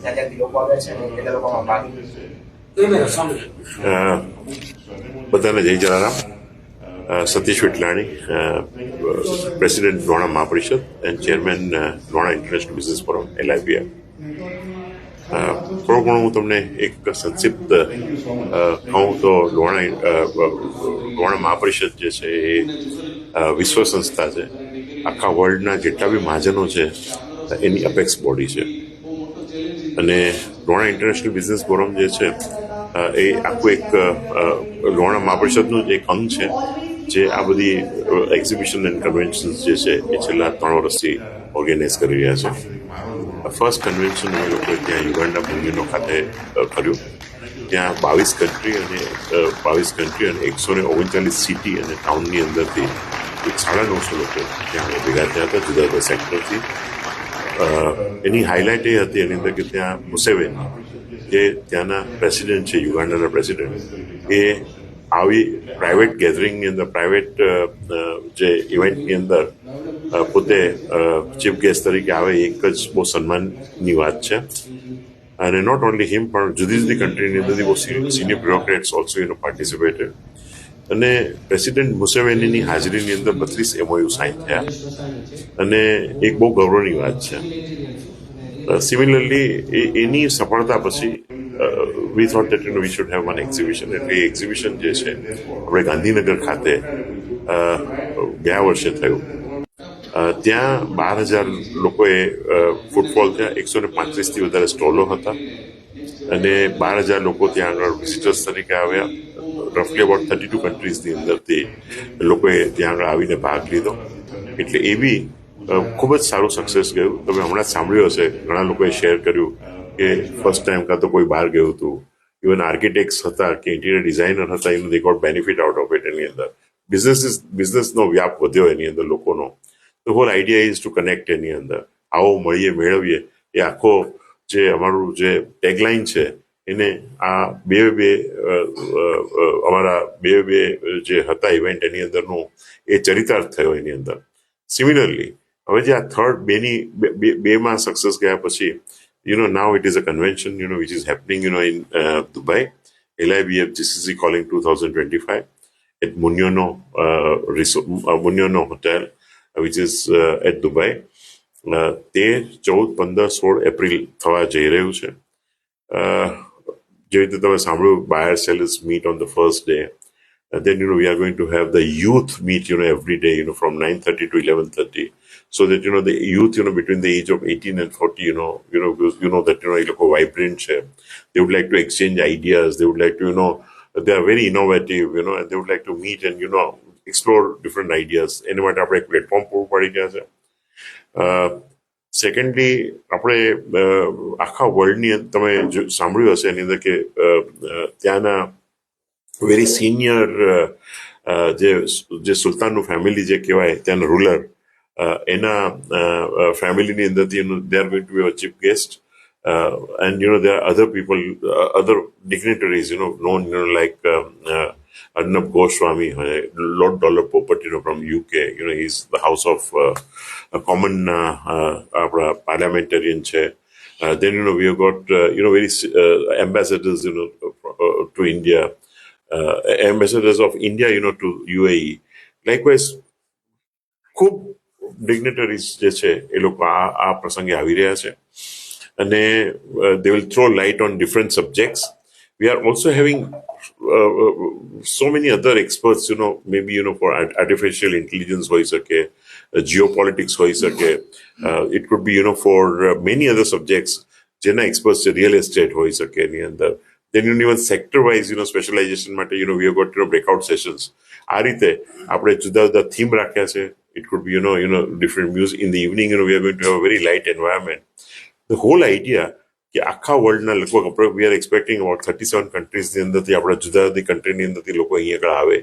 ત્યાંથી લોકો આવે છે ને કેટલા લોકોમાં ભાગ બધાને જય Jalaram. Satish Vitlani, president Lohana Mahaparishad and chairman Lohana international business forum LIBF. થોડું ઘણું હું તમને એક સંક્ષિપ્ત કહું તો લોણા મહાપરિષદ જે છે એ વિશ્વ સંસ્થા છે. આખા વર્લ્ડના જેટલા બી મહાજનો છે એની અપેક્સ બોડી છે. અને લોણા ઇન્ટરનેશનલ બિઝનેસ ફોરમ જે છે એ આખું એક લોણા મહાપરિષદનું જ એક અંગ છે જે આ બધી એક્ઝિબિશન એન્ડ કન્વેન્શન્સ જે છે એ છેલ્લા 3 વર્ષથી ઓર્ગેનાઇઝ કરી રહ્યા છે. ફર્સ્ટ કન્વેન્શન અમે લોકોએ ત્યાં યુગાન્ડા પુંગીનો ખાતે કર્યું. ત્યાં 22 કન્ટ્રી અને 139 સિટી અને ટાઉનની અંદરથી 950 લોકો ત્યાં ભેગા થયા હતા જુદા જુદા સેક્ટરથી. એની હાઇલાઇટ એ હતી એની અંદર કે ત્યાં મુસેવેની જે ત્યાંના પ્રેસિડેન્ટ છે, યુગાન્ડાના પ્રેસિડેન્ટ, એ આવી પ્રાઇવેટ ગેધરિંગની અંદર, પ્રાઇવેટ જે ઇવેન્ટની અંદર પોતે ચીફ ગેસ્ટ તરીકે આવે એક જ બહુ સન્માનની વાત છે. અને નોટ ઓનલી હિમ પણ જુદી જુદી કન્ટ્રીની અંદરથી બહુ સિનિયર બ્યુરોક્રેટ્સ ઓલ્સો પાર્ટિસિપેટેડ. અને પ્રેસિડેન્ટ મુસેવેનીની હાજરીની અંદર 32 MOU સાઇન થયા અને એક બહુ ગૌરવની વાત છે. સિમિલરલી એની સફળતા પછી we thought that we should have one exhibition. એટલે એક્ઝિબિશન જે છે આપણે ગાંધીનગર ખાતે ગયા વર્ષે થયું. ત્યાં 12,000 લોકોએ ફૂટફોલ થયા. 135થી વધારે સ્ટોલો હતા અને 12,000 લોકો ત્યાં આગળ વિઝિટર્સ તરીકે આવ્યા. રફલી અબાઉટ 32 કન્ટ્રીઝની અંદરથી લોકોએ ત્યાં આગળ આવીને ભાગ લીધો. એટલે એ બી ખૂબ જ સારું સક્સેસ ગયું. તમે હમણાં જ સાંભળ્યું હશે, ઘણા લોકોએ શેર કર્યું કે ફર્સ્ટ ટાઈમ કાં તો કોઈ બહાર ગયું હતું, ઇવન આર્કિટેક્ટ્સ હતા કે ઇન્ટિરિયર ડિઝાઇનર હતા, એનું they got benefit out of it. એની અંદર બિઝનેસનો વ્યાપ વધ્યો એની અંદર લોકોનો. The whole idea is to connect. એની અંદર આવો મળીએ મેળવીએ એ આખો જે અમારું જે ટેગલાઇન છે એને આ અમારા બે જે હતા ઇવેન્ટ એની અંદરનું એ ચરિતાર્થ થયો એની અંદર. સિમિલરલી હવે જે આ થર્ડ બેમાં સક્સેસ ગયા પછી now it is a convention which is happening in Dubai. LIBF GCC calling 2025 at Munyono Hotel, which is at Dubai. 13, 14, 15, 16 April થવા જઈ રહ્યું છે. જે રીતે તમે સાંભળ્યું, buyer sellers meet on the first day. And then we are going to have the youth meet every day from 9:30 to 11:30, so that the youth between the age of 18 and 40 that એ લોકો vibrant છે. They would like to exchange ideas. They would like to they are very innovative, and they would like to meet and explore different ideas. એના માટે આપણે એક platform પૂરું પાડી ગયા છે. સેકન્ડલી આપણે આખા વર્લ્ડની તમે સાંભળ્યું હશે એની અંદર કે ત્યાંના વેરી સિનિયર જે સુલતાનનું ફેમિલી જે કહેવાય ત્યાંના રૂલર, એના ફેમિલીની અંદરથી they are going to be a chief guest. And there are other people, other dignitaries known like Arnab Goswami, Lord Dollar Popat from UK. He's the House of Common parliamentarian chair. Then we have got very ambassadors to India. Ambassadors of India to UAE. Likewise, ખૂબ dignitaries જે છે એ લોકો આ પ્રસંગે આવી રહ્યા છે અને they will throw light on different subjects. We are also having so many other experts, maybe for artificial intelligence હોઈ શકે, geopolitics હોઈ શકે, it could be for many other subjects જેના experts છે, real estate હોઈ શકે એની અંદર. Then even sector wise specialization માટે we have got breakout sessions. આ રીતે આપણે જુદા જુદા થીમ રાખ્યા છે. It could be different music in the evening. We are going to have a very light environment. The whole idea કે આખા વર્લ્ડના લગભગ we are expecting about 37 countries ની અંદરથી આપણા જુદા જુદી કન્ટ્રીની અંદરથી લોકો અહીંયા આગળ આવે,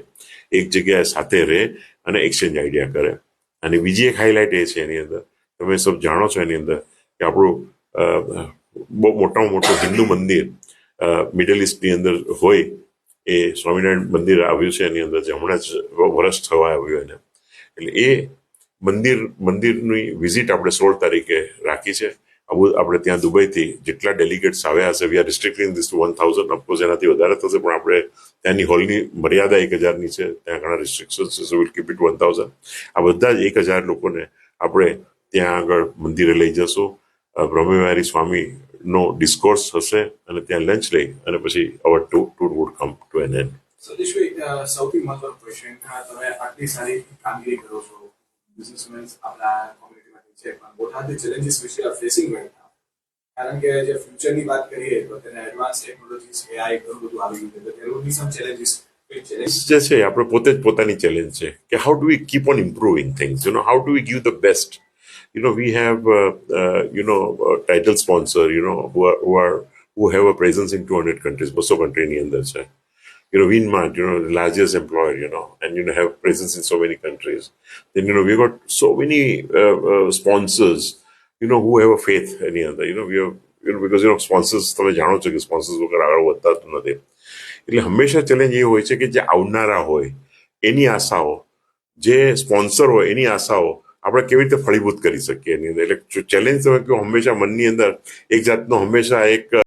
એક જગ્યાએ સાથે રહે અને એક્સચેન્જ આઈડિયા કરે. અને બીજી એક હાઇલાઇટ એ છે એની અંદર, તમે સબ જાણો છો એની અંદર કે આપણું બહુ મોટામાં મોટું હિન્દુ મંદિર મિડલ ઇસ્ટની અંદર હોય એ સ્વામિનારાયણ મંદિર આવ્યું છે એની અંદર, જે હમણાં જ વર્ષ થવા આવ્યું એને. એટલે એ મંદિરની વિઝિટ આપણે 16 તારીખે રાખી છે. આપણે ત્યાં દુબઈથી જેટલા ડેલિગેટ્સ આવ્યા હશે we are restricting this to 1000 of course એનાથી વધારે થશે પણ આપણે ત્યાંની હોલની મર્યાદા 1000ની છે ત્યાં ઘણા રિસ્ટ્રિક્શન્સ છે સો વિલ કીપ ઇટ 1000 આ બધા જ 1000 લોકોને આપણે ત્યાં આગળ મંદિરે લઈ જશું બ્રહ્મવિહારી સ્વામીનો ડિસ્કોર્સ હશે અને ત્યાં લંચ લઈ અને પછી our tour would come to an end. સતીશભાઈ, સૌથી મહત્વનો ક્વેશ્ચન, તમે આટલી સારી કામગીરી કરો છો, બિઝનેસમેન આપણા કોમ્યુનિટીમાંથી છે, પણ what are the challenges which you are facing right now? કારણ કે જે ફ્યુચરની વાત કરીએ તો તેને એડવાન્સ ટેકનોલોજીસ એઆઈ ઘણું બધું આવી ગયું છે, તો there will be some challenges. જે છે આપણે પોતે જ પોતાની ચેલેન્જ છે કે how do we keep on improving things how do we give the best we have title sponsor who have a presence in 200 countries 200 country ની અંદર છે Winmart the largest employer and have presence in so many countries. Then we got so many sponsors who have a faith in the other we have because sponsors તમે જાણો છો કે sponsors વગર આગળ વધતા જ નથી એટલે હંમેશા ચેલેન્જ એ હોય છે કે જે આવનારા હોય એની આશાઓ જે સ્પોન્સર હોય એની આશાઓ આપણે કેવી રીતે ફળીભૂત કરી શકીએ એની અંદર એટલે ચેલેન્જ તમે કહો હંમેશા મનની અંદર એક જાતનો હંમેશા એક